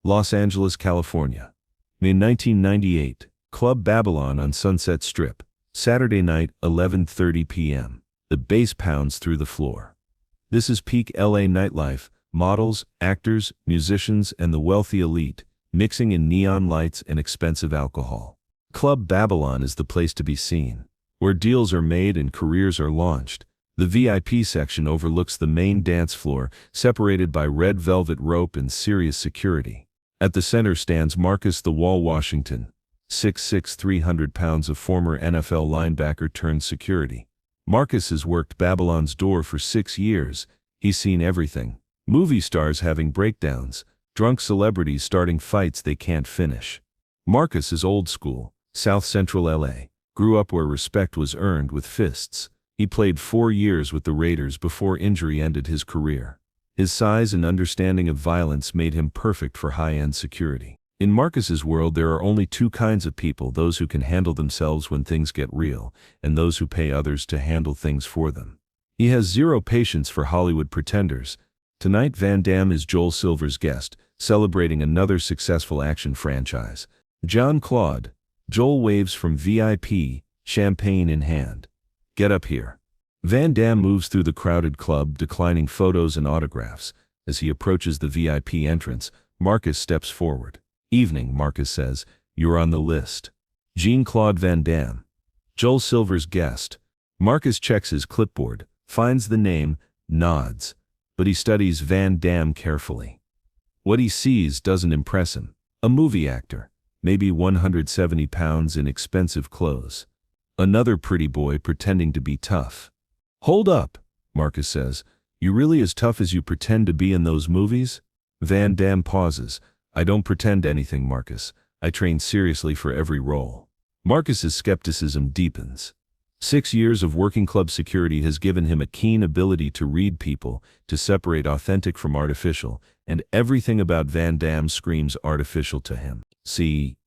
Los Angeles, California. May 1998, Club Babylon on Sunset Strip. Saturday night, 11:30 p.m. The bass pounds through the floor. This is peak LA nightlife, models, actors, musicians, and the wealthy elite, mixing in neon lights and expensive alcohol. Club Babylon is the place to be seen, where deals are made and careers are launched. The VIP section overlooks the main dance floor, separated by red velvet rope and serious security. At the center stands Marcus "The Wall" Washington, 6'6", 300 pounds of former NFL linebacker turned security. Marcus has worked Babylon's door for 6 years. He's seen everything. Movie stars having breakdowns, drunk celebrities starting fights they can't finish. Marcus is old school, South Central LA, grew up where respect was earned with fists. He played 4 years with the Raiders before injury ended his career. His size and understanding of violence made him perfect for high-end security. In Marcus's world, there are only 2 kinds of people: those who can handle themselves when things get real, and those who pay others to handle things for them. He has zero patience for Hollywood pretenders. Tonight, Van Damme is Joel Silver's guest, celebrating another successful action franchise. Jean-Claude. Joel waves from VIP, champagne in hand. Get up here. Van Damme moves through the crowded club, declining photos and autographs. As he approaches the VIP entrance, Marcus steps forward. Evening, Marcus says. You're on the list. Jean-Claude Van Damme. Joel Silver's guest. Marcus checks his clipboard, finds the name, nods. But he studies Van Damme carefully. What he sees doesn't impress him. A movie actor, maybe 170 pounds in expensive clothes. Another pretty boy pretending to be tough. Hold up, Marcus says. You really as tough as you pretend to be in those movies? Van Damme pauses. I don't pretend anything, Marcus. I train seriously for every role. Marcus's skepticism deepens. 6 years of working club security has given him a keen ability to read people, to separate authentic from artificial, and everything about Van Damme screams artificial to him. See,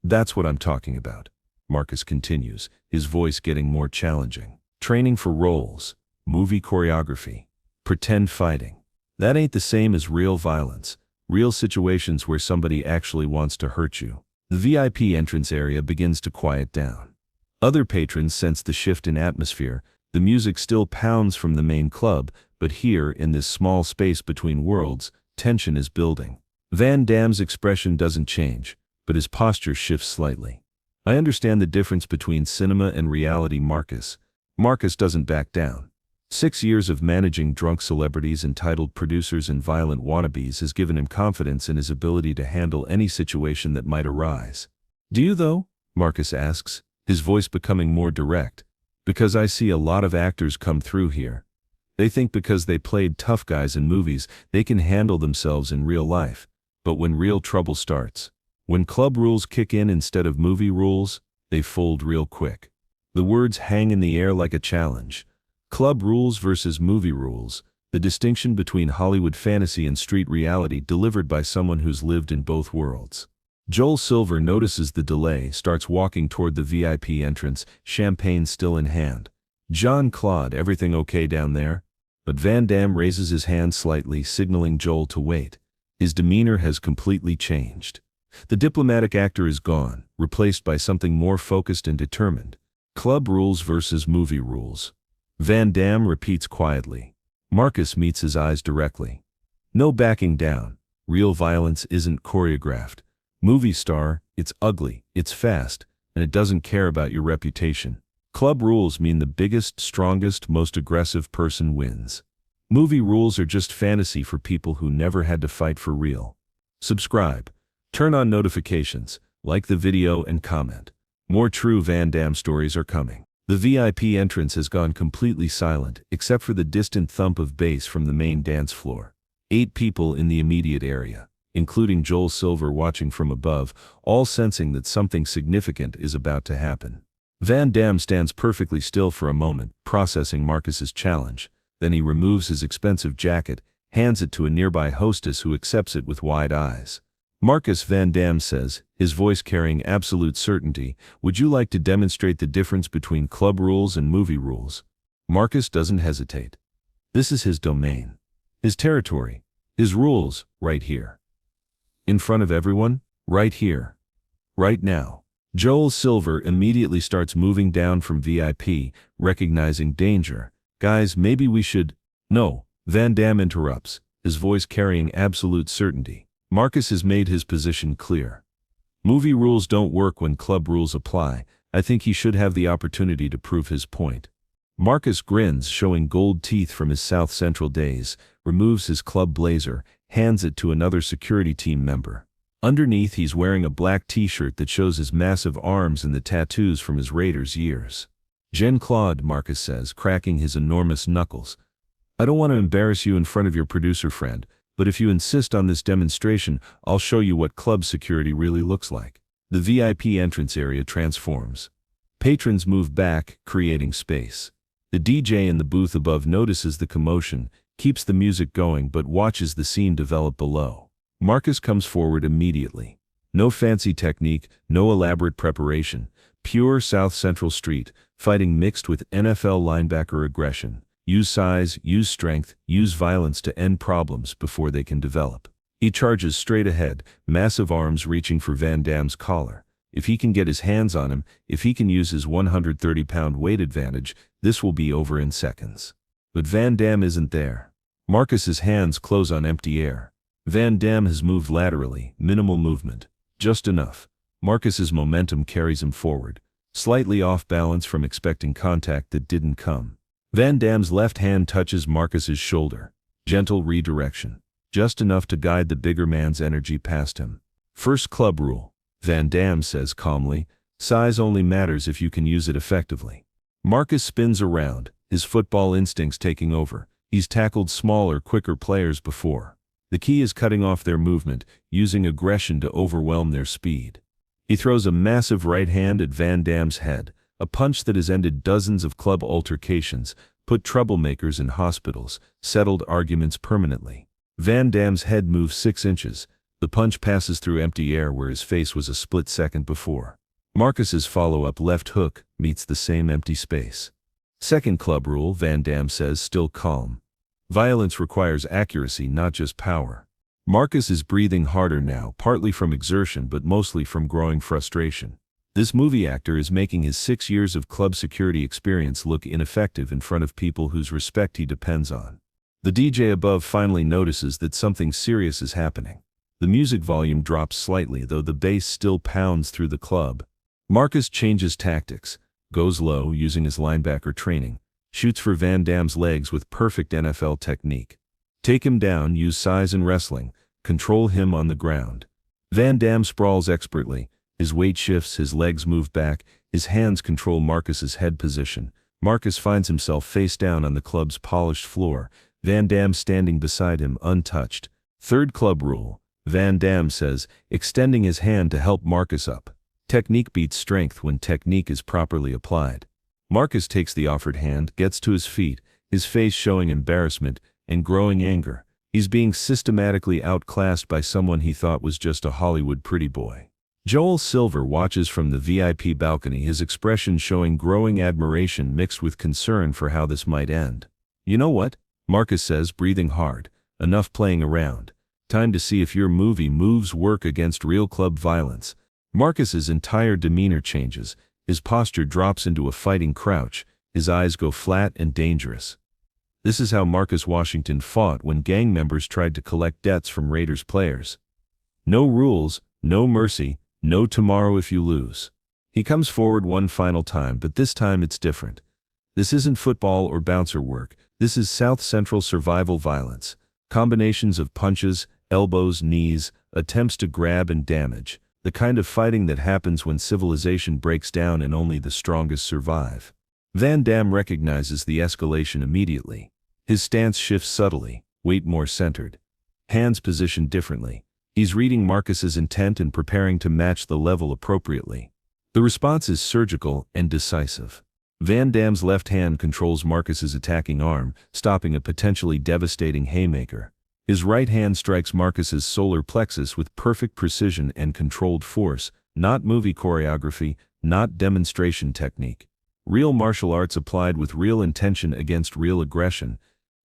that's what I'm talking about, Marcus continues, his voice getting more challenging. Training for roles, movie choreography, pretend fighting. That ain't the same as real violence, real situations where somebody actually wants to hurt you. The VIP entrance area begins to quiet down. Other patrons sense the shift in atmosphere. The music still pounds from the main club, but here, in this small space between worlds, tension is building. Van Damme's expression doesn't change, but his posture shifts slightly. I understand the difference between cinema and reality, Marcus. Marcus doesn't back down. 6 years of managing drunk celebrities, entitled producers, and violent wannabes has given him confidence in his ability to handle any situation that might arise. Do you, though? Marcus asks, his voice becoming more direct. Because I see a lot of actors come through here. They think because they played tough guys in movies, they can handle themselves in real life. But when real trouble starts, when club rules kick in instead of movie rules, they fold real quick. The words hang in the air like a challenge. Club rules versus movie rules, the distinction between Hollywood fantasy and street reality delivered by someone who's lived in both worlds. Joel Silver notices the delay, starts walking toward the VIP entrance, champagne still in hand. Jean-Claude, everything okay down there? But Van Damme raises his hand slightly, signaling Joel to wait. His demeanor has completely changed. The diplomatic actor is gone, replaced by something more focused and determined. Club rules versus movie rules. Van Damme repeats quietly. Marcus meets his eyes directly. No backing down. Real violence isn't choreographed. Movie star, it's ugly, it's fast, and it doesn't care about your reputation. Club rules mean the biggest, strongest, most aggressive person wins. Movie rules are just fantasy for people who never had to fight for real. Subscribe. Turn on notifications, like the video, and comment. More true Van Damme stories are coming. The VIP entrance has gone completely silent, except for the distant thump of bass from the main dance floor. 8 people in the immediate area, including Joel Silver watching from above, all sensing that something significant is about to happen. Van Damme stands perfectly still for a moment, processing Marcus's challenge. Then he removes his expensive jacket, hands it to a nearby hostess who accepts it with wide eyes. Marcus, Van Damme says, his voice carrying absolute certainty, would you like to demonstrate the difference between club rules and movie rules? Marcus doesn't hesitate. This is his domain. His territory. His rules, right here. In front of everyone? Right here. Right now. Joel Silver immediately starts moving down from VIP, recognizing danger. Guys, maybe we should… No, Van Damme interrupts, his voice carrying absolute certainty. Marcus has made his position clear. Movie rules don't work when club rules apply. I think he should have the opportunity to prove his point. Marcus grins, showing gold teeth from his South Central days, removes his club blazer, hands it to another security team member. Underneath, he's wearing a black t-shirt that shows his massive arms and the tattoos from his Raiders years. Jean-Claude, Marcus says, cracking his enormous knuckles. I don't want to embarrass you in front of your producer friend, but if you insist on this demonstration, I'll show you what club security really looks like. The VIP entrance area transforms. Patrons move back, creating space. The DJ in the booth above notices the commotion, keeps the music going but watches the scene develop below. Marcus comes forward immediately. No fancy technique, no elaborate preparation. Pure South Central street, fighting mixed with NFL linebacker aggression. Use size, use strength, use violence to end problems before they can develop. He charges straight ahead, massive arms reaching for Van Damme's collar. If he can get his hands on him, if he can use his 130-pound weight advantage, this will be over in seconds. But Van Damme isn't there. Marcus's hands close on empty air. Van Damme has moved laterally, minimal movement. Just enough. Marcus's momentum carries him forward, slightly off balance from expecting contact that didn't come. Van Damme's left hand touches Marcus's shoulder. Gentle redirection. Just enough to guide the bigger man's energy past him. First club rule, Van Damme says calmly, size only matters if you can use it effectively. Marcus spins around, his football instincts taking over. He's tackled smaller, quicker players before. The key is cutting off their movement, using aggression to overwhelm their speed. He throws a massive right hand at Van Damme's head, a punch that has ended dozens of club altercations, put troublemakers in hospitals, settled arguments permanently. Van Damme's head moves 6 inches. The punch passes through empty air where his face was a split second before. Marcus's follow-up left hook meets the same empty space. Second club rule, Van Damme says, still calm. Violence requires accuracy, not just power. Marcus is breathing harder now, partly from exertion but mostly from growing frustration. This movie actor is making his 6 years of club security experience look ineffective in front of people whose respect he depends on. The DJ above finally notices that something serious is happening. The music volume drops slightly, though the bass still pounds through the club. Marcus changes tactics, goes low using his linebacker training, shoots for Van Damme's legs with perfect NFL technique. Take him down, use size and wrestling, control him on the ground. Van Damme sprawls expertly. His weight shifts, his legs move back, his hands control Marcus's head position. Marcus finds himself face down on the club's polished floor, Van Damme standing beside him untouched. Third club rule, Van Damme says, extending his hand to help Marcus up. Technique beats strength when technique is properly applied. Marcus takes the offered hand, gets to his feet, his face showing embarrassment and growing anger. He's being systematically outclassed by someone he thought was just a Hollywood pretty boy. Joel Silver watches from the VIP balcony, his expression showing growing admiration mixed with concern for how this might end. You know what? Marcus says, breathing hard. Enough playing around. Time to see if your movie moves work against real club violence. Marcus's entire demeanor changes. His posture drops into a fighting crouch. His eyes go flat and dangerous. This is how Marcus Washington fought when gang members tried to collect debts from Raiders players. No rules, no mercy, no tomorrow if you lose. He comes forward one final time, but this time it's different. This isn't football or bouncer work. This is South Central survival violence. Combinations of punches, elbows, knees, attempts to grab and damage. The kind of fighting that happens when civilization breaks down and only the strongest survive. Van Damme recognizes the escalation immediately. His stance shifts subtly, weight more centered. Hands positioned differently. He's reading Marcus's intent and preparing to match the level appropriately. The response is surgical and decisive. Van Damme's left hand controls Marcus's attacking arm, stopping a potentially devastating haymaker. His right hand strikes Marcus's solar plexus with perfect precision and controlled force, not movie choreography, not demonstration technique. Real martial arts applied with real intention against real aggression.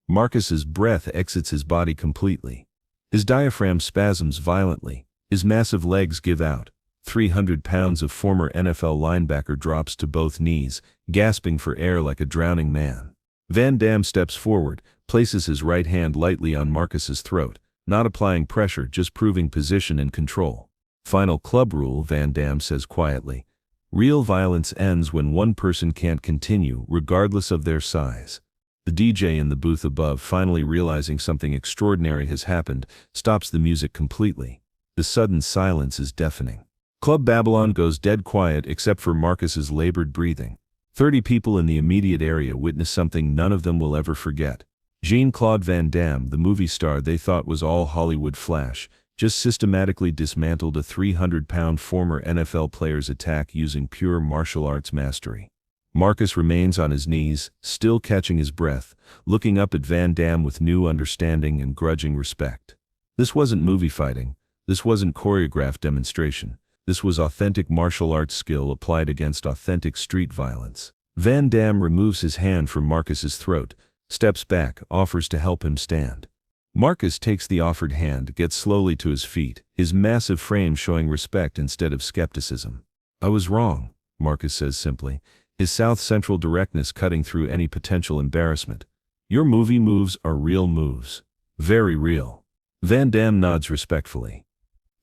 Marcus's breath exits his body completely. His diaphragm spasms violently. His massive legs give out. 300 pounds of former NFL linebacker drops to both knees, gasping for air like a drowning man. Van Damme steps forward, places his right hand lightly on Marcus's throat, not applying pressure, just proving position and control. Final club rule, Van Damme says quietly. Real violence ends when one person can't continue, regardless of their size. The DJ in the booth above, finally realizing something extraordinary has happened, stops the music completely. The sudden silence is deafening. Club Babylon goes dead quiet except for Marcus's labored breathing. 30 people in the immediate area witness something none of them will ever forget. Jean-Claude Van Damme, the movie star they thought was all Hollywood flash, just systematically dismantled a 300-pound former NFL player's attack using pure martial arts mastery. Marcus remains on his knees, still catching his breath, looking up at Van Damme with new understanding and grudging respect. This wasn't movie fighting. This wasn't choreographed demonstration. This was authentic martial arts skill applied against authentic street violence. Van Damme removes his hand from Marcus's throat, steps back, offers to help him stand. Marcus takes the offered hand, gets slowly to his feet, his massive frame showing respect instead of skepticism. "I was wrong," Marcus says simply, his South Central directness cutting through any potential embarrassment. "Your movie moves are real moves. Very real." Van Damme nods respectfully.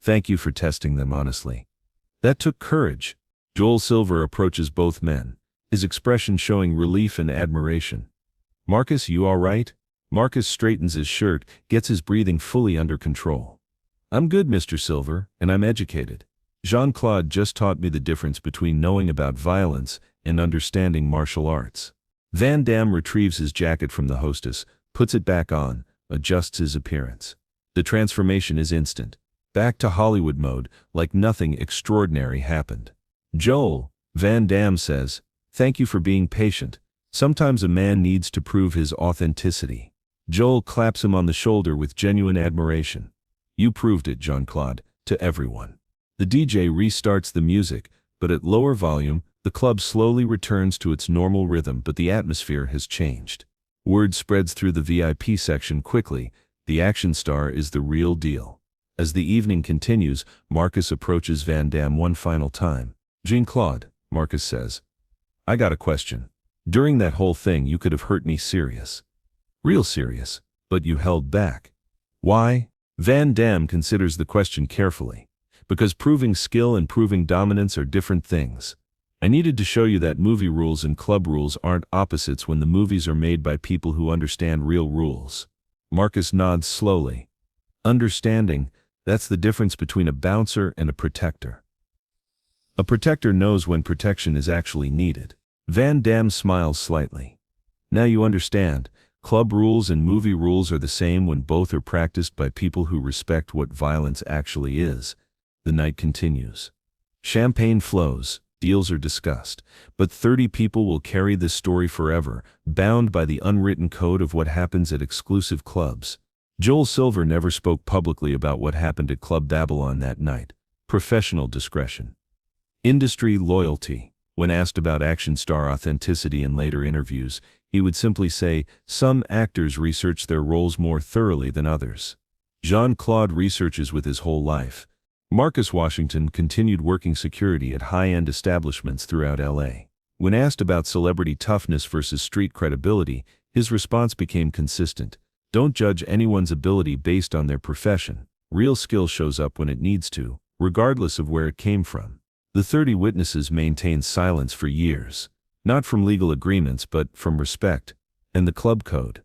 "Thank you for testing them honestly. That took courage." Joel Silver approaches both men, his expression showing relief and admiration. "Marcus, you all right?" Marcus straightens his shirt, gets his breathing fully under control. "I'm good, Mr. Silver, and I'm educated. Jean-Claude just taught me the difference between knowing about violence and understanding martial arts." Van Damme retrieves his jacket from the hostess, puts it back on, adjusts his appearance. The transformation is instant. Back to Hollywood mode, like nothing extraordinary happened. "Joel," Van Damme says, "thank you for being patient. Sometimes a man needs to prove his authenticity." Joel claps him on the shoulder with genuine admiration. "You proved it, Jean-Claude, to everyone." The DJ restarts the music, but at lower volume, the club slowly returns to its normal rhythm, but the atmosphere has changed. Word spreads through the VIP section quickly. The action star is the real deal. As the evening continues, Marcus approaches Van Damme one final time. "Jean-Claude," Marcus says, "I got a question. During that whole thing you could have hurt me serious. Real serious, but you held back. Why?" Van Damme considers the question carefully. "Because proving skill and proving dominance are different things. I needed to show you that movie rules and club rules aren't opposites when the movies are made by people who understand real rules." Marcus nods slowly. "Understanding, that's the difference between a bouncer and a protector. A protector knows when protection is actually needed." Van Damme smiles slightly. "Now you understand, club rules and movie rules are the same when both are practiced by people who respect what violence actually is." The night continues. Champagne flows, deals are discussed, but 30 people will carry this story forever, bound by the unwritten code of what happens at exclusive clubs. Joel Silver never spoke publicly about what happened at Club Babylon that night. Professional discretion. Industry loyalty. When asked about action star authenticity in later interviews, he would simply say, "Some actors research their roles more thoroughly than others." Jean-Claude researches with his whole life. Marcus Washington continued working security at high-end establishments throughout LA. When asked about celebrity toughness versus street credibility, his response became consistent. "Don't judge anyone's ability based on their profession. Real skill shows up when it needs to, regardless of where it came from." The 30 witnesses maintained silence for years, not from legal agreements but from respect and the club code.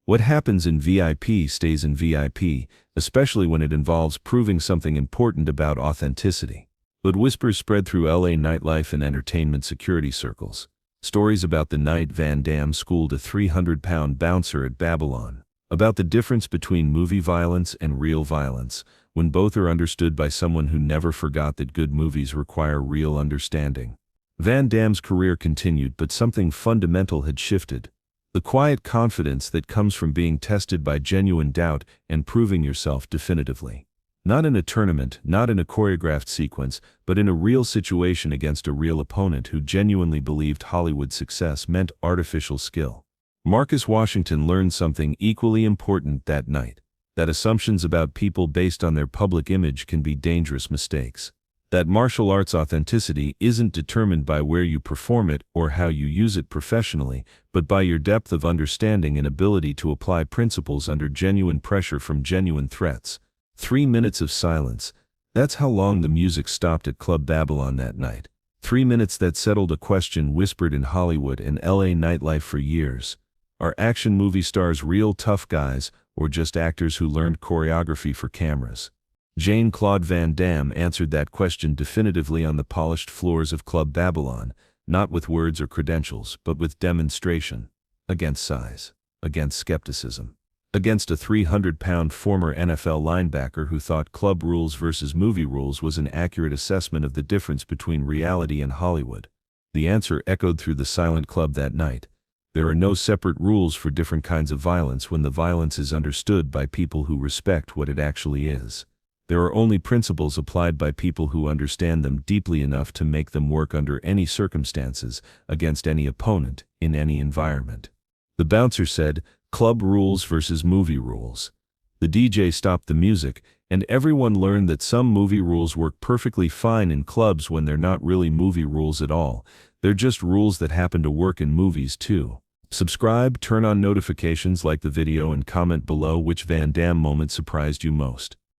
What happens in VIP stays in VIP, especially when it involves proving something important about authenticity. But whispers spread through LA nightlife and entertainment security circles. Stories about the night Van Damme schooled a 300-pound bouncer at Babylon. About the difference between movie violence and real violence, when both are understood by someone who never forgot that good movies require real understanding. Van Damme's career continued, but something fundamental had shifted. The quiet confidence that comes from being tested by genuine doubt and proving yourself definitively. Not in a tournament, not in a choreographed sequence, but in a real situation against a real opponent who genuinely believed Hollywood success meant artificial skill. Marcus Washington learned something equally important that night. That assumptions about people based on their public image can be dangerous mistakes. That martial arts authenticity isn't determined by where you perform it or how you use it professionally, but by your depth of understanding and ability to apply principles under genuine pressure from genuine threats. 3 minutes of silence. That's how long the music stopped at Club Babylon that night. 3 minutes that settled a question whispered in Hollywood and LA nightlife for years. Are action movie stars real tough guys, or just actors who learned choreography for cameras? Jean-Claude Van Damme answered that question definitively on the polished floors of Club Babylon, not with words or credentials, but with demonstration. Against size. Against skepticism. Against a 300-pound former NFL linebacker who thought club rules versus movie rules was an accurate assessment of the difference between reality and Hollywood. The answer echoed through the silent club that night. There are no separate rules for different kinds of violence when the violence is understood by people who respect what it actually is. There are only principles applied by people who understand them deeply enough to make them work under any circumstances, against any opponent, in any environment. The bouncer said, "Club rules versus movie rules." The DJ stopped the music, and everyone learned that some movie rules work perfectly fine in clubs when they're not really movie rules at all. They're just rules that happen to work in movies too. Subscribe, turn on notifications, like the video, and comment below which Van Damme moment surprised you most.